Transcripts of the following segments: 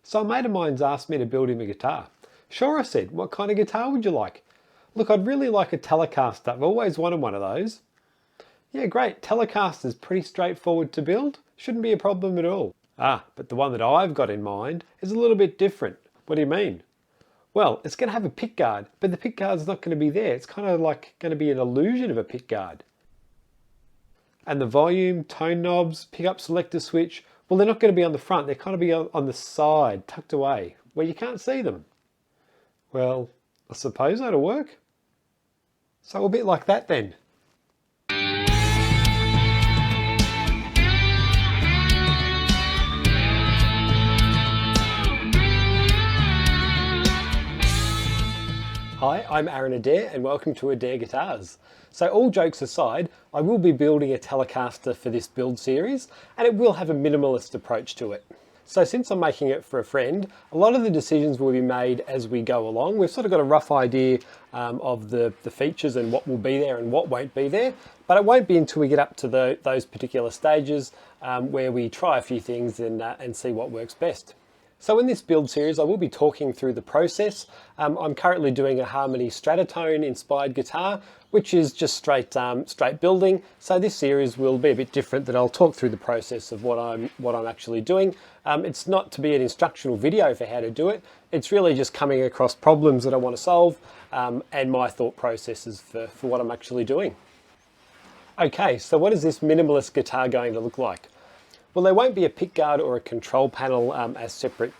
So a mate of mine's asked me to build him a guitar. Sure, I said, what kind of guitar would you like? Look, I'd really like a Telecaster. I've always wanted one of those. Yeah, great. Telecaster's pretty straightforward to build. Shouldn't be a problem at all. Ah, but the one that I've got in mind is a little bit different. What do you mean? Well, it's going to have a pickguard, but the pickguard's not going to be there. It's kind of like going to be an illusion of a pickguard. And the volume, tone knobs, pickup selector switch, well, they're not going to be on the front. They're kind of be on the side, tucked away, where you can't see them. Well, I suppose that'll work. So a bit like that then. Hi, I'm Arran Adair and welcome to Adair Guitars. So all jokes aside, I will be building a Telecaster for this build series and it will have a minimalist approach to it. So since I'm making it for a friend, a lot of the decisions will be made as we go along. We've sort of got a rough idea of the features and what will be there and what won't be there, but it won't be until we get up to those particular stages where we try a few things and see what works best. So in this build series, I will be talking through the process. I'm currently doing a Harmony Stratotone inspired guitar, which is just straight building. So this series will be a bit different, that I'll talk through the process of what I'm actually doing. It's not to be an instructional video for how to do it. It's really just coming across problems that I want to solve and my thought processes for what I'm actually doing. Okay, so what is this minimalist guitar going to look like? Well, there won't be a pickguard or a control panel as separate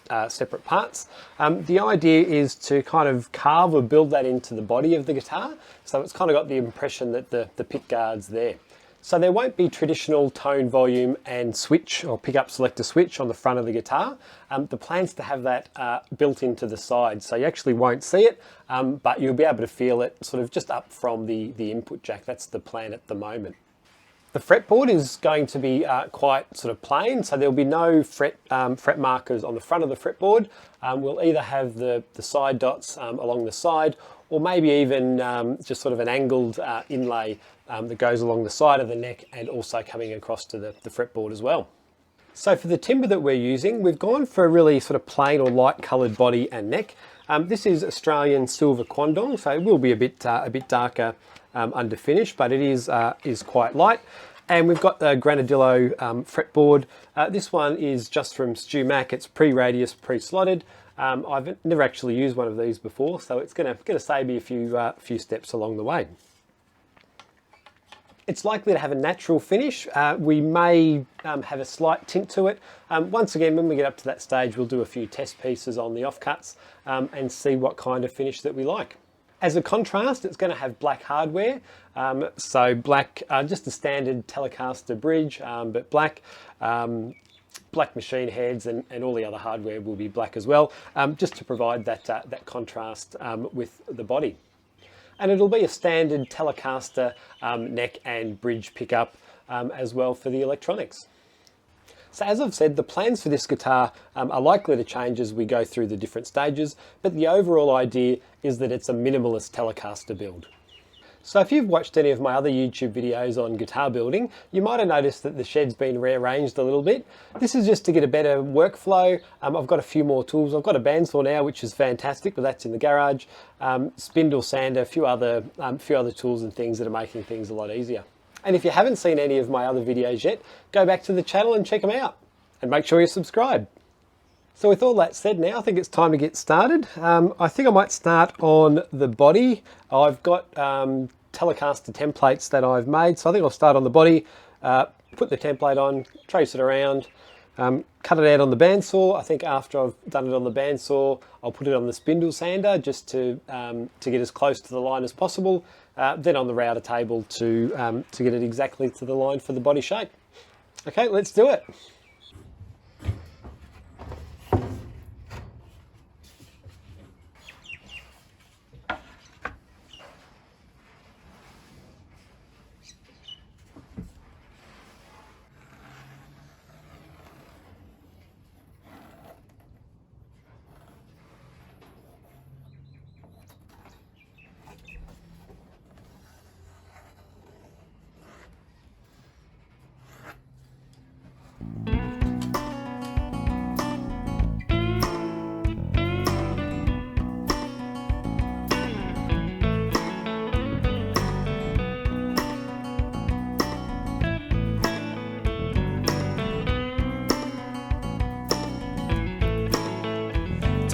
parts. The idea is to kind of carve or build that into the body of the guitar, so it's kind of got the impression that the pickguard's there. So there won't be traditional tone, volume and switch or pickup selector switch on the front of the guitar. The plan's to have that built into the side, so you actually won't see it, but you'll be able to feel it sort of just up from the input jack. That's the plan at the moment. The fretboard is going to be quite sort of plain, so there'll be no fret markers on the front of the fretboard. We'll either have the side dots along the side, or maybe even just sort of an angled inlay that goes along the side of the neck and also coming across to the fretboard as well. So for the timber that we're using, we've gone for a really sort of plain or light coloured body and neck. This is Australian silver quandong, so it will be a bit darker under finish, but it is quite light. And we've got the Granadillo fretboard. This one is just from Stu Mac. It's pre-radius, pre-slotted. I've never actually used one of these before, so it's going to save me a few steps along the way. It's likely to have a natural finish. We may have a slight tint to it. Once again, when we get up to that stage, we'll do a few test pieces on the offcuts and see what kind of finish that we like. As a contrast, it's going to have black hardware. So black, just a standard Telecaster bridge, but black. Black machine heads and all the other hardware will be black as well, just to provide that contrast with the body. And it'll be a standard Telecaster neck and bridge pickup as well for the electronics. So as I've said, the plans for this guitar are likely to change as we go through the different stages, but the overall idea is that it's a minimalist Telecaster build. So if you've watched any of my other YouTube videos on guitar building, you might have noticed that the shed's been rearranged a little bit. This is just to get a better workflow. I've got a few more tools. I've got a bandsaw now, which is fantastic, but that's in the garage. Spindle sander, a few other tools and things that are making things a lot easier. And if you haven't seen any of my other videos yet, go back to the channel and check them out. And make sure you subscribe. So with all that said now, I think it's time to get started. I think I might start on the body. I've got Telecaster templates that I've made, so I think I'll start on the body, put the template on, trace it around, cut it out on the bandsaw. I think after I've done it on the bandsaw, I'll put it on the spindle sander just to get as close to the line as possible. Then on the router table to get it exactly to the line for the body shape. Okay, let's do it.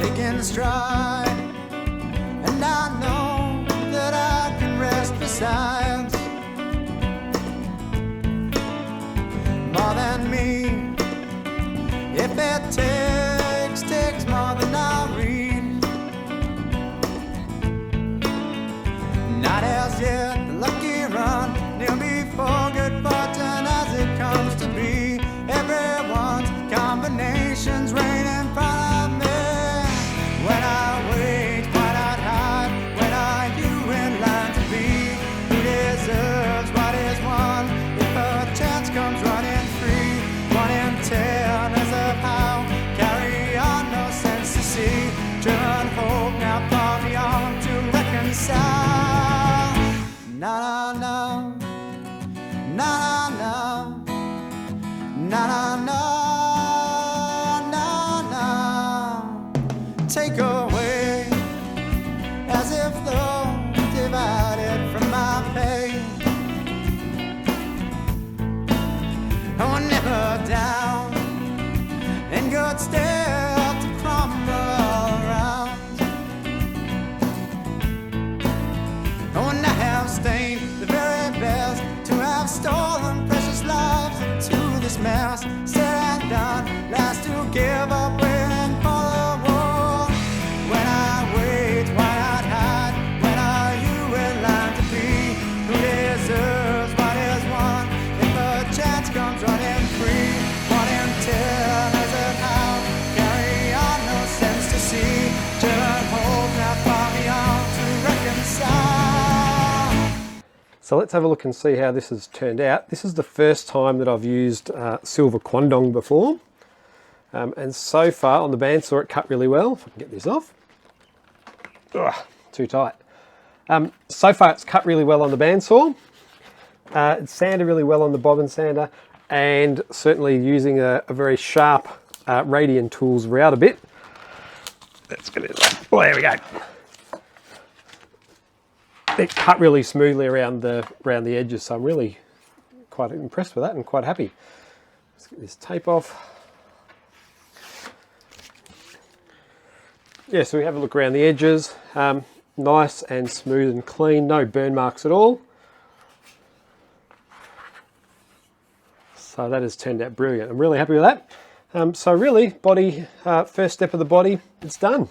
taking stride, and I know that I can rest besides more than me. If it takes more than I'll read. Not as yet, the lucky run, kneel before good fortune as it comes to be. Everyone's combinations reign in front of me. When I wait, why not hide? When are you in line to be? Who deserves what is won? If a chance comes running free, 1 in 10 is of how. Carry on, no sense to see. Driven hope now far beyond to reconcile. Na na na, na na na, na na na. Take away, as if though divided from my pain. Oh, never down, and good still to crumble around. Oh, and I have stained the very best to have stolen precious lives into this mess. Said and done, last to give up waiting for the war. When I wait, why not hide? When are you in line to be? Who deserves what is won? If a chance comes running free, 1 in 10 is of how. Carry on, no sense to see. Driven hope now far beyond to reconcile. So let's have a look and see how this has turned out. This is the first time that I've used silver quandong before. And so far on the bandsaw it cut really well. If I can get this off. Ugh, too tight. So far it's cut really well on the bandsaw. It's sanded really well on the bobbin sander, and certainly using a very sharp Radian tools route a bit. Let's get it. Well, there we go. It cut really smoothly around the edges, so I'm really quite impressed with that and quite happy. Let's get this tape off. Yeah, so we have a look around the edges. Nice and smooth and clean, no burn marks at all. So that has turned out brilliant. I'm really happy with that. So really, body, first step of the body, it's done.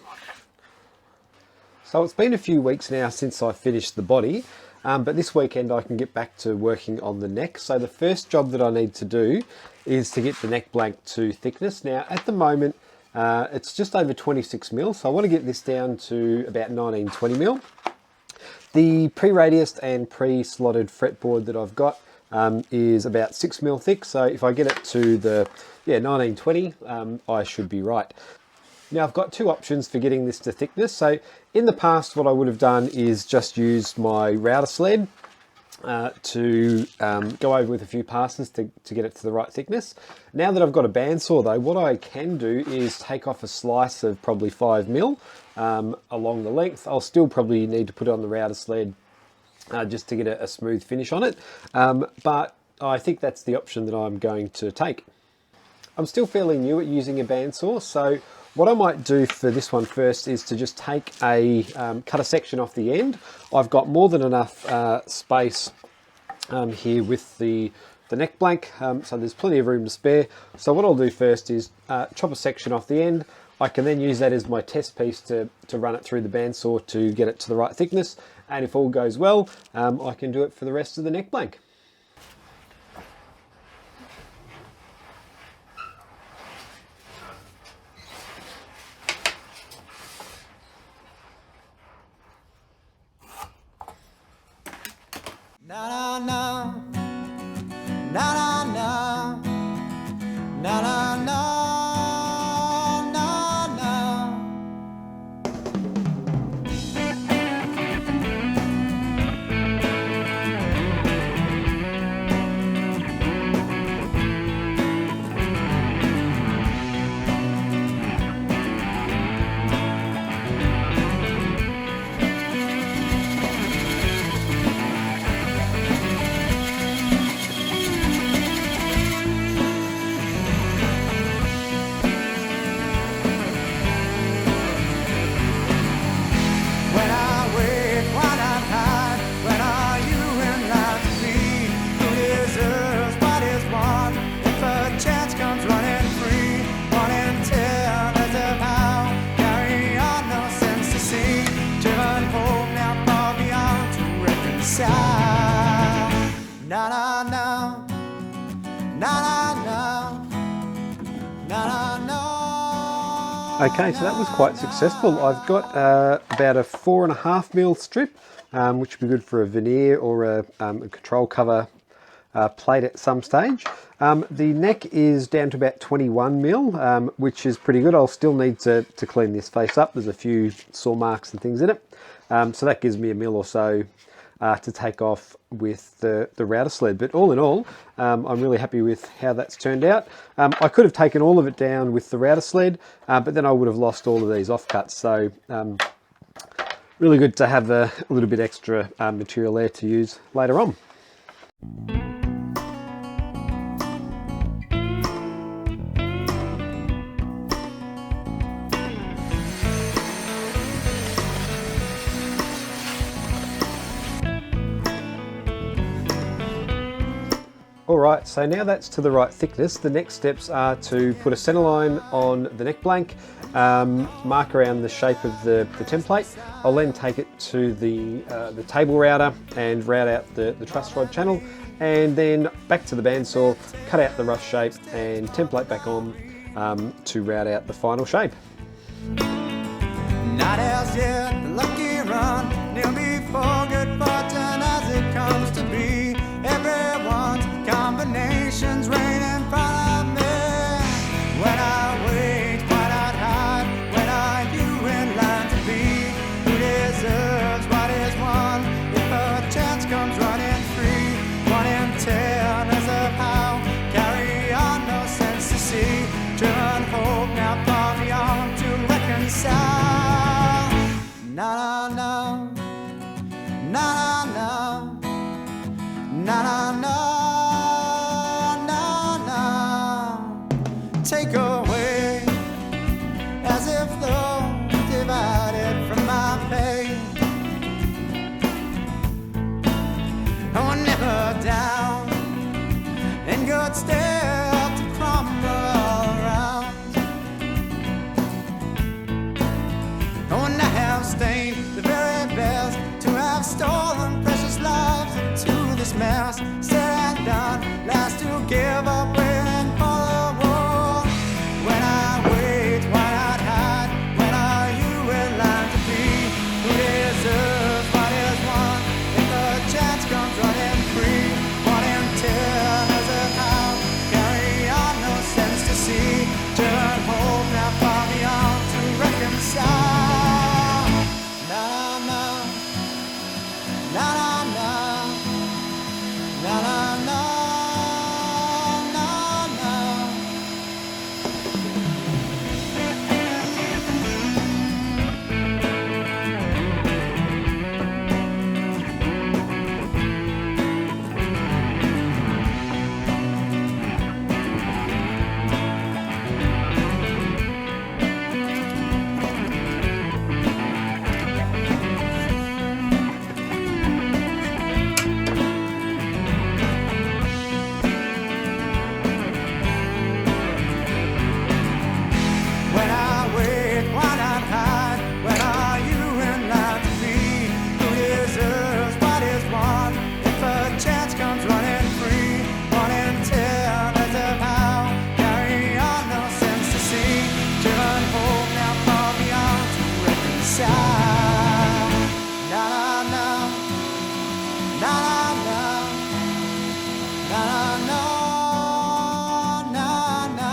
So it's been a few weeks now since I finished the body, but this weekend I can get back to working on the neck. So the first job that I need to do is to get the neck blank to thickness. Now at the moment it's just over 26 mil, so I want to get this down to about 19-20 mil. The pre-radiused and pre-slotted fretboard that I've got is about 6 mil thick, so if I get it to the 19-20, I should be right. Now I've got two options for getting this to thickness. So in the past what I would have done is just used my router sled to go over with a few passes to get it to the right thickness. Now that I've got a bandsaw though, what I can do is take off a slice of probably 5 mil along the length. I'll still probably need to put it on the router sled just to get a smooth finish on it, but I think that's the option that I'm going to take. I'm still fairly new at using a bandsaw, so what I might do for this one first is to just take cut a section off the end. I've got more than enough space here with the neck blank, so there's plenty of room to spare. So what I'll do first is chop a section off the end. I can then use that as my test piece to run it through the bandsaw to get it to the right thickness, and if all goes well, I can do it for the rest of the neck blank. Na na na, na na na, na na na, na na. Okay, so that was quite successful. I've got about a 4.5mm strip, which would be good for a veneer or a control cover plate at some stage. The neck is down to about 21mm, which is pretty good. I'll still need to clean this face up. There's a few saw marks and things in it. So that gives me a mil or so to take off with the router sled. But all in all, I'm really happy with how that's turned out. I could have taken all of it down with the router sled, but then I would have lost all of these offcuts. So really good to have a little bit extra material there to use later on. Alright, so now that's to the right thickness, the next steps are to put a centerline on the neck blank, mark around the shape of the template. I'll then take it to the table router and route out the truss rod channel, and then back to the bandsaw, cut out the rough shape and template back on to route out the final shape. Not as yet, the lucky run, near before good fortune as it comes to be. Everyone's combinations rain in front of me. When I wait, why not hide? When are you in line to be? Who deserves what is won? If a chance comes running free, 1 in 10 is of how. Carry on, no sense to see. Driven hope now far beyond to reconcile. Na na na, na na na, na na na. Take away, as if though divided from my pain. Oh, never down, in good stead to crumble all around. Oh, and I have stained the very best to have stolen precious lives into this mess. Said and done, last to give up waiting for the war. When I wait, why not hide? When are you in line to be? Who deserves what is won? If a chance comes running free, 1 in 10 is a how. Carry on, no sense to see. Driven hope now far beyond to reconcile. Na na na na na, na na na, na na. When I wait, why not hide? When are you in line to be? Who deserves what is won? If a chance comes running free, 1 in 10 is of how. Carry on, no sense to see. Driven hope now far beyond to reconcile. Na na na, na na na, na na na, na na.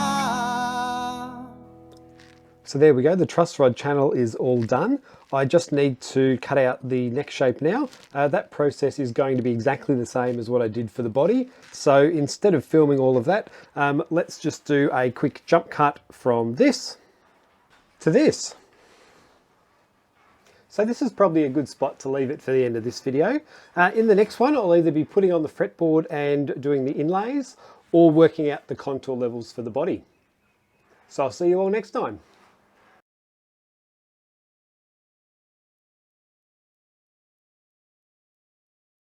So there we go, the truss rod channel is all done. I just need to cut out the neck shape now. That process is going to be exactly the same as what I did for the body. So instead of filming all of that, let's just do a quick jump cut from this to this. So this is probably a good spot to leave it for the end of this video. In the next one, I'll either be putting on the fretboard and doing the inlays or working out the contour levels for the body. So I'll see you all next time.